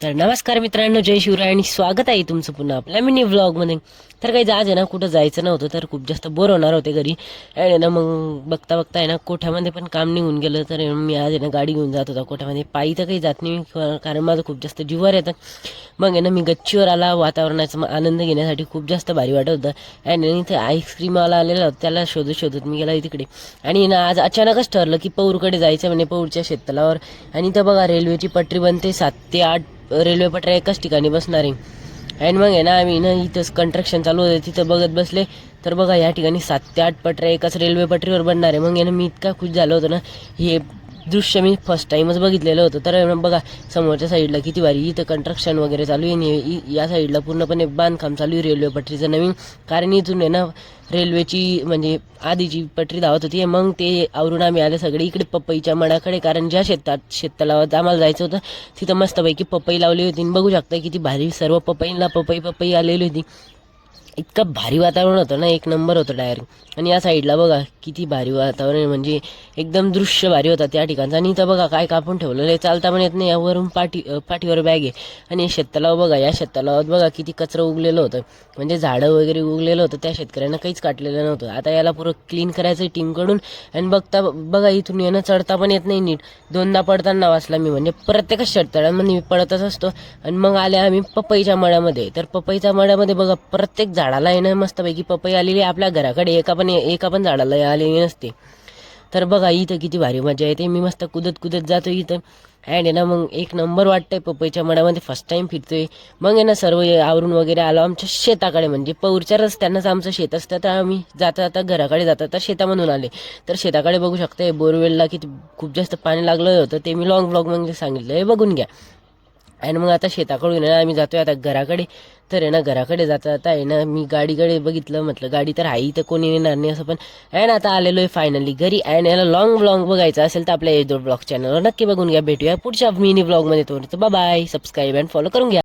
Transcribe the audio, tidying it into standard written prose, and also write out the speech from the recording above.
तर नमस्कार मित्रांनो, जय शिवराय आणि स्वागत आहे तुमचं पुन्हा आपल्या मिनी व्लॉगमध्ये. तर काही आज आहे ना, कुठं जायचं नव्हतं, तर खूप जास्त बोर होणार होते घरी. आणि ना मग बघता बघता आहे ना, कोठ्यामध्ये पण काम निघून गेलं. तर मी आज आहे ना गाडी घेऊन जात होता कोठ्यामध्ये. पायी तर काही जात नाही कारण माझं खूप जास्त जीवावर येतं. मग आहे ना, मी गच्चीवर आला, वातावरणाचा आनंद घेण्यासाठी खूप जास्त भारी वाटत होतं. आणि इथे आईस्क्रीमवाला आलेला होता, त्याला शोधत शोधत मी गेला तिकडे. आणि ना आज अचानकच ठरलं की पौरकडे जायचं, म्हणजे पौरच्या शेततलावर. आणि तर बघा, रेल्वेची पटरी बनते, 7 ते 8 रेल्वे पटऱ्या एकाच ठिकाणी बसणार आहे. आणि मग आहे ना, आम्ही ना इथंच कंस्ट्रक्शन चालू होतं, तिथं बघत बसले. तर बघा, या ठिकाणी 7 ते 8 पटऱ्या एकाच रेल्वे पटरीवर बनणार आहे. मग आहे ना, मी इतका खुश झालो होतो ना, हे दृश्य मी फर्स्ट टाईमच बघितलेलं होतं. तर बघा, समोरच्या साईडला किती भारी इथं कंस्ट्रक्शन वगैरे चालू आहे. आणि या साईडला पूर्णपणे बांधकाम चालू आहे रेल्वे पटरीचं नवीन. कारण इथून आहे ना, रेल्वेची म्हणजे आधीची पटरी धावत होती. मग ते आवरून आम्ही आले सगळे इकडे पपईच्या मळाकडे, कारण ज्या शेततलावात आम्हाला जायचं होतं तिथं मस्तपैकी पपई लावली होती. आणि बघू शकता किती भारी सर्व पपईला पपई पपई आलेली होती. इतकं भारी वातावरण होतं ना, एक नंबर होतं डायरेक्ट. आणि या साईडला बघा किती भारी वातावरण आहे, म्हणजे एकदम दृश्य भारी होता त्या ठिकाणचं. आणि इथं बघा काय कापून ठेवलेलं आहे, चालता पण येत नाही. यावरून पाठीवर बॅग आहे. आणि शेततलाव बघा, या शेततलावात बघा किती कचरं उगलेलं होतं, म्हणजे झाडं वगैरे उगलेलं होतं. त्या शेतकऱ्यांना काहीच काटलेलं नव्हतं. आता याला पुरं क्लीन करायचं टीमकडून. आणि बघता बघा, इथून येणं चढता पण येत नाही नीट. दोनदा पडताना वाचला मी, म्हणजे प्रत्येकच शेततळ्यांमध्ये मी पडतच असतो. आणि मग आले आम्ही पपईच्या मळ्यामध्ये. तर पपईच्या मळ्यामध्ये बघा, प्रत्येक झाडाला आहे ना मस्तपैकी पपई आलेली. आपल्या घराकडे एका पण झाडाला आलेली नसते. तर बघा इथं किती भारी मजा येते. मी मस्त कुदत कुदत जातो इथं. अँड आहे ना, मग एक नंबर वाटतंय पपईच्या मळ्यामध्ये फर्स्ट टाइम फिरतोय. मग आहे ना, सर्व आवरून वगैरे आलो आमच्या शेताकडे, म्हणजे पौरच्या रस्त्यानंच आमचं शेत असतं. तर आम्ही जाता जाता घराकडे जाता तर शेतामधून आले. तर शेताकडे बघू शकता, बोरवेलला किती खूप जास्त पाणी लागलं होतं, ते मी लॉंग ब्लॉग म्हणजे सांगितलं, हे बघून घ्या. आणि मग आता शेताकडून आहे ना, आम्ही जातोय आता घराकडे. तर आहे ना, घराकडे जाता जाता आहे ना, मी गाडीकडे बघितलं, म्हटलं गाडी तर आहे तर कोणी येणार नाही असं. पण अँड आता आलेलो आहे फायनली घरी. अँड याला लॉंग ब्लॉग बघायचा असेल तर आपल्या एजोड ब्लॉग चॅनलवर नक्की बघून घ्या. भेटूया पुढच्या मिनी ब्लॉगमध्ये. तो बाय, सबस्क्राईब अँड फॉलो करून घ्या.